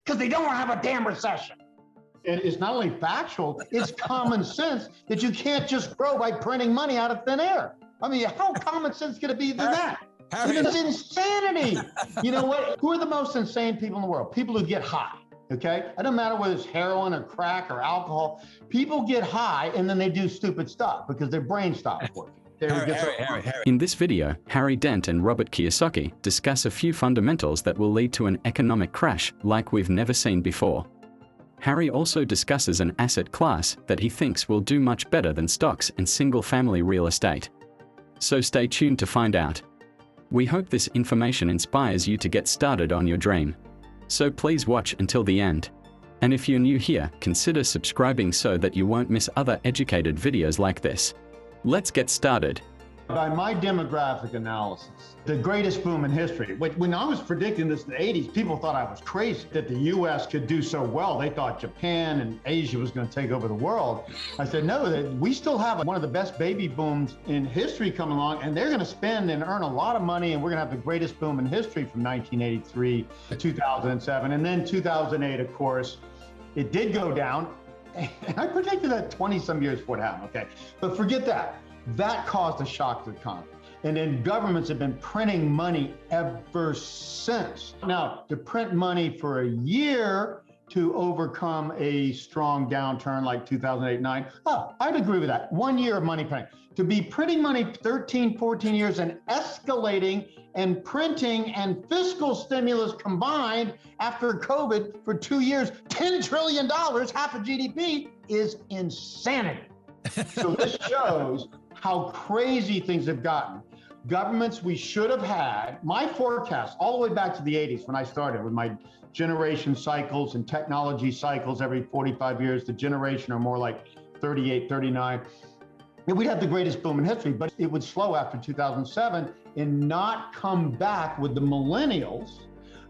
because they don't want to have a damn recession. And it's not only factual, it's common sense that you can't just grow by printing money out of thin air. I mean, how common sense can it be than that? It's insanity. You know what? Who are the most insane people in the world? People who get high, okay? It doesn't matter whether it's heroin or crack or alcohol. People get high and then they do stupid stuff because their brain stops working. Harry. In this video, Harry Dent and Robert Kiyosaki discuss a few fundamentals that will lead to an economic crash like we've never seen before. Harry also discusses an asset class that he thinks will do much better than stocks and single-family real estate. So stay tuned to find out. We hope this information inspires you to get started on your dream. So please watch until the end. And if you're new here, consider subscribing so that you won't miss other educated videos like this. Let's get started. By my demographic analysis, the greatest boom in history. When I was predicting this in the 80s, people thought I was crazy that the US could do so well. They thought Japan and Asia was going to take over the world. I said, no, that we still have one of the best baby booms in history coming along, and they're going to spend and earn a lot of money, and we're going to have the greatest boom in history from 1983 to 2007. And then 2008, of course, it did go down. And I predicted that 20-some years before it happened, okay? But forget that. That caused a shock to the economy. And then governments have been printing money ever since. Now, to print money for a year to overcome a strong downturn like 2008-9, I'd agree with that. 1 year of money printing. To be printing money 13, 14 years and escalating and printing and fiscal stimulus combined after COVID for 2 years, $10 trillion, half of GDP, is insanity. So this shows how crazy things have gotten. Governments we should have had, my forecast all the way back to the 80s when I started with my generation cycles and technology cycles every 45 years, the generation are more like 38, 39. And we'd have the greatest boom in history, but it would slow after 2007 and not come back with the millennials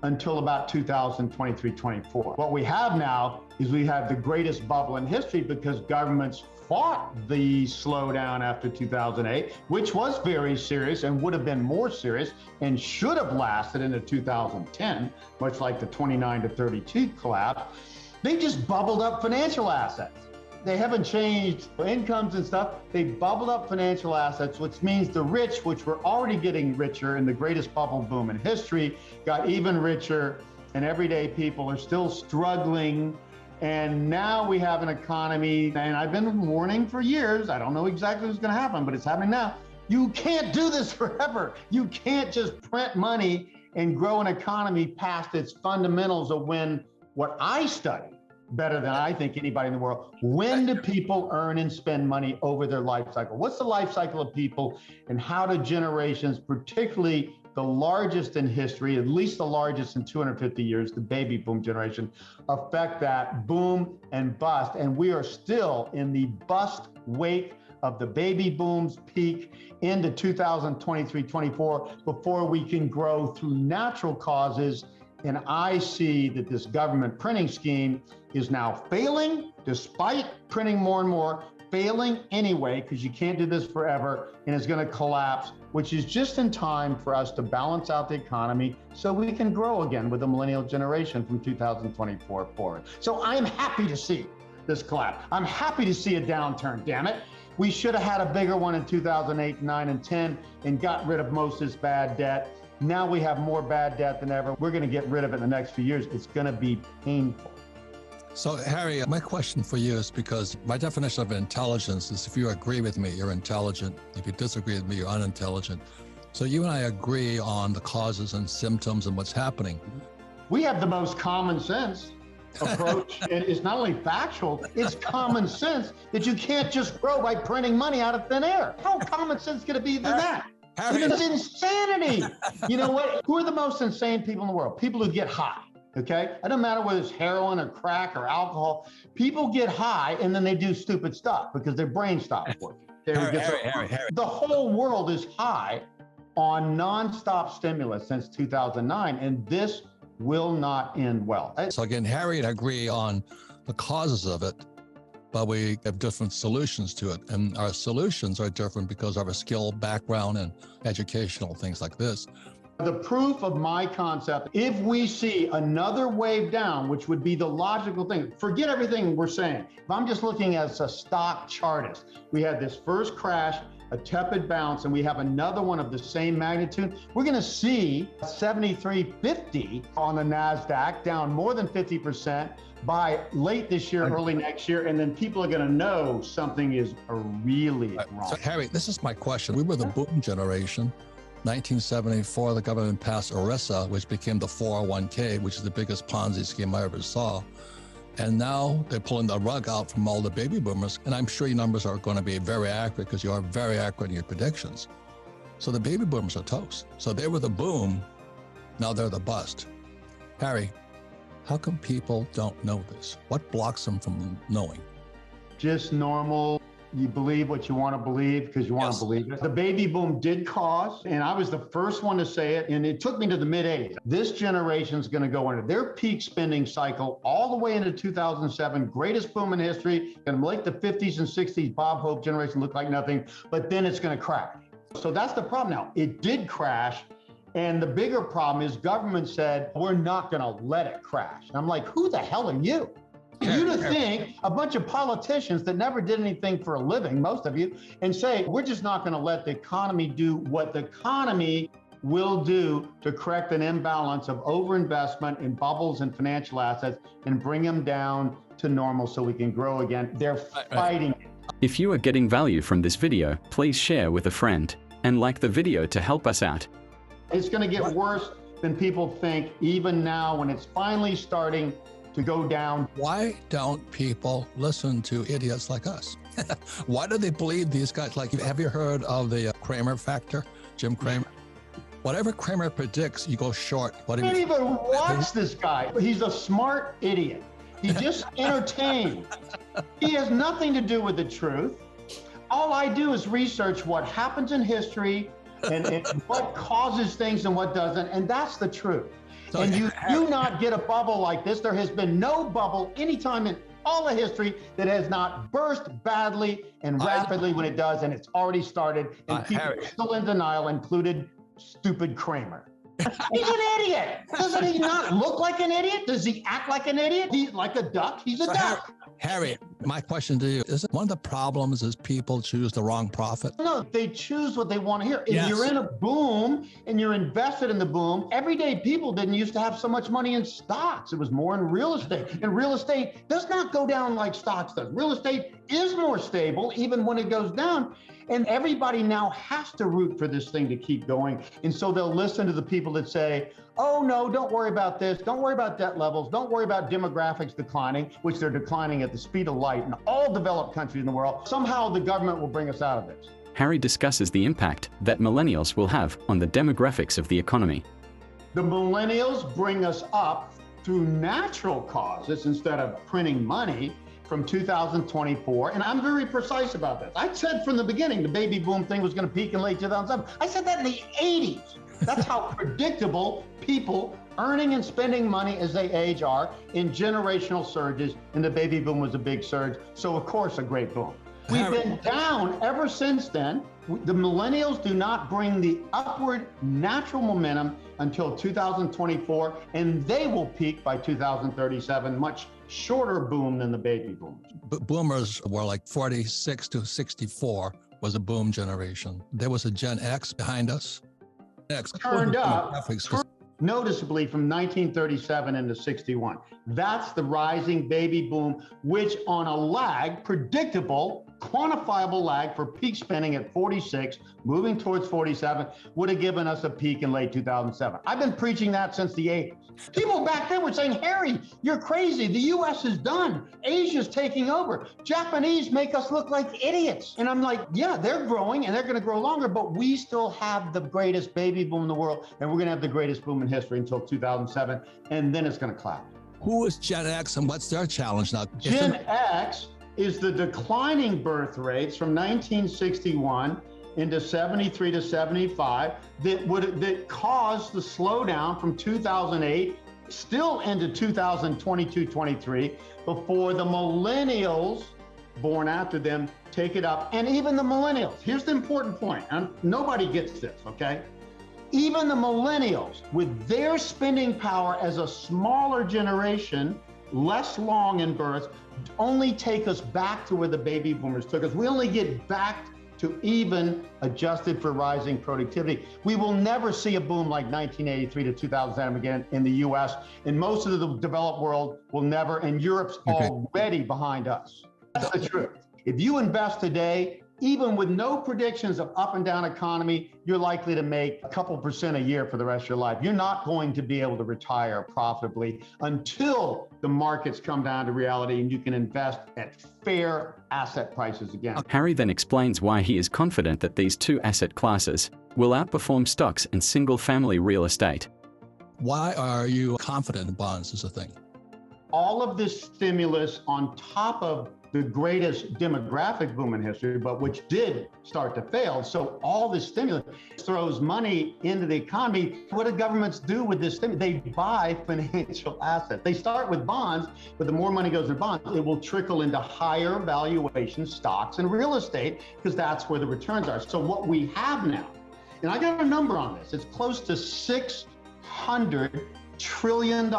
until about 2023, 24. What we have now is we have the greatest bubble in history because governments fought the slowdown after 2008, which was very serious and would have been more serious and should have lasted into 2010, much like the 29 to 32 collapse. They just bubbled up financial assets. They haven't changed incomes and stuff. They bubbled up financial assets, which means the rich, which were already getting richer in the greatest bubble boom in history, got even richer, and everyday people are still struggling. And now we have an economy, and I've been warning for years, I don't know exactly what's going to happen, but it's happening now. You can't do this forever. You can't just print money and grow an economy past its fundamentals of when what I study better than I think anybody in the world. When do people earn and spend money over their life cycle? What's the life cycle of people, and how do generations, particularly the largest in history, at least the largest in 250 years, the baby boom generation, affect that boom and bust? And we are still in the bust wake of the baby boom's peak into 2023, 24 before we can grow through natural causes. And I see that this government printing scheme is now failing, despite printing more and more, failing anyway, because you can't do this forever, and it's going to collapse, which is just in time for us to balance out the economy so we can grow again with the millennial generation from 2024 forward. So I'm happy to see this collapse. I'm happy to see a downturn, damn it. We should have had a bigger one in 2008, 9, and 10 and got rid of most of this bad debt. Now we have more bad debt than ever. We're going to get rid of it in the next few years. It's going to be painful. So, Harry, my question for you is, because my definition of intelligence is if you agree with me, you're intelligent. If you disagree with me, you're unintelligent. So you and I agree on the causes and symptoms and what's happening. We have the most common sense approach. It's not only factual, it's common sense that you can't just grow by printing money out of thin air. How common sense can it be than that? It's insanity. You know what? Who are the most insane people in the world? People who get high. Okay? It doesn't matter whether it's heroin or crack or alcohol. People get high and then they do stupid stuff because their brain stops working. Harry. The whole world is high on nonstop stimulus since 2009, and this will not end well. So again, Harry and I agree on the causes of it, but we have different solutions to it. And our solutions are different because of our skill, background, and educational things like this. The proof of my concept, if we see another wave down, which would be the logical thing, forget everything we're saying. If I'm just looking as a stock chartist, we had this first crash, a tepid bounce, and we have another one of the same magnitude, we're going to see 73.50 on the NASDAQ, down more than 50% by late this year, early next year, and then people are going to know something is really wrong. So, Harry, this is my question. We were the boom generation. 1974, the government passed ERISA, which became the 401k, which is the biggest Ponzi scheme I ever saw. And now they're pulling the rug out from all the baby boomers. And I'm sure your numbers are going to be very accurate because you are very accurate in your predictions. So the baby boomers are toast. So they were the boom. Now they're the bust. Harry, how come people don't know this? What blocks them from knowing? Just normal. You believe what you want to believe because you want to believe it. The baby boom did cause, and I was the first one to say it, and it took me to the mid-'80s. This generation is going to go into their peak spending cycle all the way into 2007, greatest boom in history, going to make the 50s and 60s Bob Hope generation look like nothing, but then it's going to crash. So that's the problem now. It did crash, and the bigger problem is government said, we're not going to let it crash. And I'm like, who the hell are you? You to think a bunch of politicians that never did anything for a living, most of you, and say, we're just not going to let the economy do what the economy will do to correct an imbalance of overinvestment in bubbles and financial assets and bring them down to normal so we can grow again. They're fighting it. If you are getting value from this video, please share with a friend and like the video to help us out. It's going to get worse than people think, even now when it's finally starting to go down. Why don't people listen to idiots like us? Why do they believe these guys? Like, have you heard of the Kramer factor, Jim Cramer? Whatever Cramer predicts, you go short. I can't even watch this guy. He's a smart idiot. He just entertained. He has nothing to do with the truth. All I do is research what happens in history and what causes things and what doesn't, and that's the truth. So, and you do not get a bubble like this. There has been no bubble anytime in all of history that has not burst badly and rapidly when it does, and it's already started. And people are still in denial, included stupid Kramer. He's an idiot. Doesn't he not look like an idiot? Does he act like an idiot? He's like a duck. He's a duck. Harry, my question to you is, one of the problems is people choose the wrong prophet? No, they choose what they want to hear. If you're in a boom and you're invested in the boom, everyday people didn't used to have so much money in stocks. It was more in real estate. And real estate does not go down like stocks does. Real estate is more stable even when it goes down. And everybody now has to root for this thing to keep going. And so they'll listen to the people that say, oh no, don't worry about this. Don't worry about debt levels. Don't worry about demographics declining, which they're declining at the speed of light in all developed countries in the world. Somehow the government will bring us out of this. Harry discusses the impact that millennials will have on the demographics of the economy. The millennials bring us up through natural causes instead of printing money from 2024, and I'm very precise about this. I said from the beginning the baby boom thing was going to peak in late 2007. I said that in the 80s. That's how predictable people earning and spending money as they age are in generational surges, and the baby boom was a big surge, so of course a great boom. We've been down ever since then. The millennials do not bring the upward natural momentum until 2024, and they will peak by 2037, much shorter boom than the baby boomers. Boomers were like 46 to 64 was a boom generation. There was a Gen X behind us. X turned up noticeably from 1937 into 61. That's the rising baby boom, which on a lag, predictable, quantifiable lag for peak spending at 46, moving towards 47, would have given us a peak in late 2007. I've been preaching that since the 80s. People back then were saying, Harry, you're crazy. The US is done. Asia's taking over. Japanese make us look like idiots. And I'm like, yeah, they're growing and they're going to grow longer, but we still have the greatest baby boom in the world. And we're going to have the greatest boom in history until 2007. And then it's going to collapse. Who is Gen X and what's their challenge now? Gen X is the declining birth rates from 1961 into 73 to 75 that caused the slowdown from 2008 still into 2022-23 before the millennials born after them take it up. And even the millennials, here's the important point, and nobody gets this, okay? Even the millennials, with their spending power as a smaller generation, less long in births, only take us back to where the baby boomers took us. We only get back to even adjusted for rising productivity. We will never see a boom like 1983 to 2007 again in the US, and most of the developed world will never, and Europe's already behind us. That's the truth. If you invest today, even with no predictions of up and down economy, you're likely to make a couple % a year for the rest of your life. You're not going to be able to retire profitably until the markets come down to reality and you can invest at fair asset prices again. Harry then explains why he is confident that these two asset classes will outperform stocks and single-family real estate. Why are you confident bonds is a thing? All of this stimulus on top of the greatest demographic boom in history, but which did start to fail. So all this stimulus throws money into the economy. What do governments do with this stimulus? They buy financial assets. They start with bonds, but the more money goes in bonds, it will trickle into higher valuation stocks and real estate, because that's where the returns are. So what we have now, and I got a number on this, it's close to $600 trillion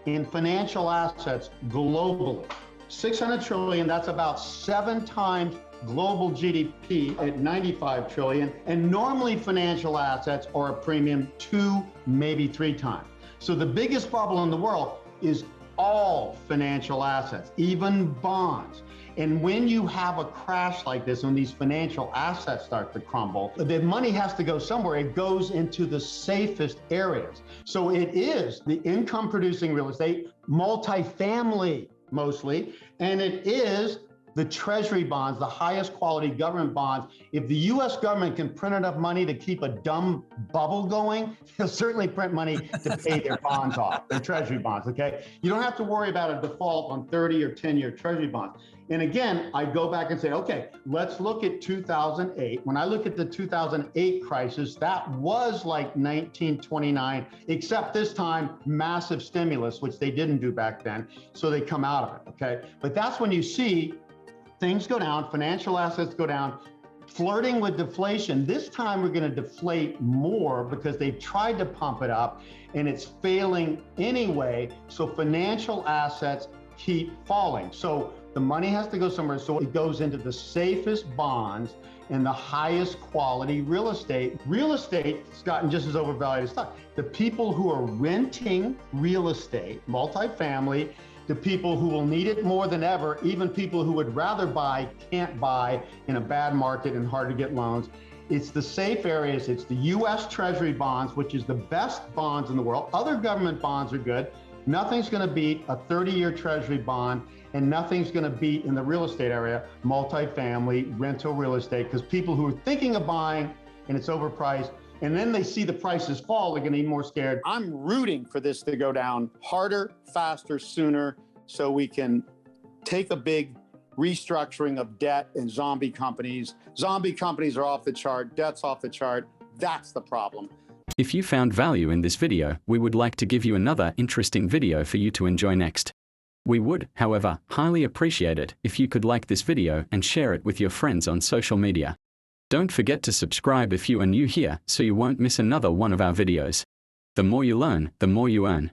in financial assets globally. 600 trillion, that's about 7 times global GDP at 95 trillion. And normally financial assets are a premium 2, maybe 3 times. So the biggest bubble in the world is all financial assets, even bonds. And when you have a crash like this, when these financial assets start to crumble, the money has to go somewhere. It goes into the safest areas. So it is the income producing real estate, multifamily mostly, and it is the treasury bonds, the highest quality government bonds. If the US government can print enough money to keep a dumb bubble going, they'll certainly print money to pay their bonds off, their treasury bonds, okay? You don't have to worry about a default on 30 or 10-year treasury bonds. And again, I go back and say, okay, let's look at 2008. When I look at the 2008 crisis, that was like 1929, except this time, massive stimulus, which they didn't do back then. So they come out of it, okay? But that's when you see things go down, financial assets go down, flirting with deflation. This time we're going to deflate more because they've tried to pump it up and it's failing anyway. So financial assets keep falling. So the money has to go somewhere. So it goes into the safest bonds and the highest quality real estate. Real estate has gotten just as overvalued as stock. The people who are renting real estate, multifamily, the people who will need it more than ever, even people who would rather buy, can't buy in a bad market and hard to get loans. It's the safe areas. It's the US Treasury bonds, which is the best bonds in the world. Other government bonds are good. Nothing's going to beat a 30-year Treasury bond, and nothing's going to beat in the real estate area, multifamily, rental real estate, because people who are thinking of buying and it's overpriced, and then they see the prices fall, they're going to be more scared. I'm rooting for this to go down harder, faster, sooner, so we can take a big restructuring of debt and zombie companies. Zombie companies are off the chart, debt's off the chart. That's the problem. If you found value in this video, we would like to give you another interesting video for you to enjoy next. We would, however, highly appreciate it if you could like this video and share it with your friends on social media. Don't forget to subscribe if you are new here so you won't miss another one of our videos. The more you learn, the more you earn.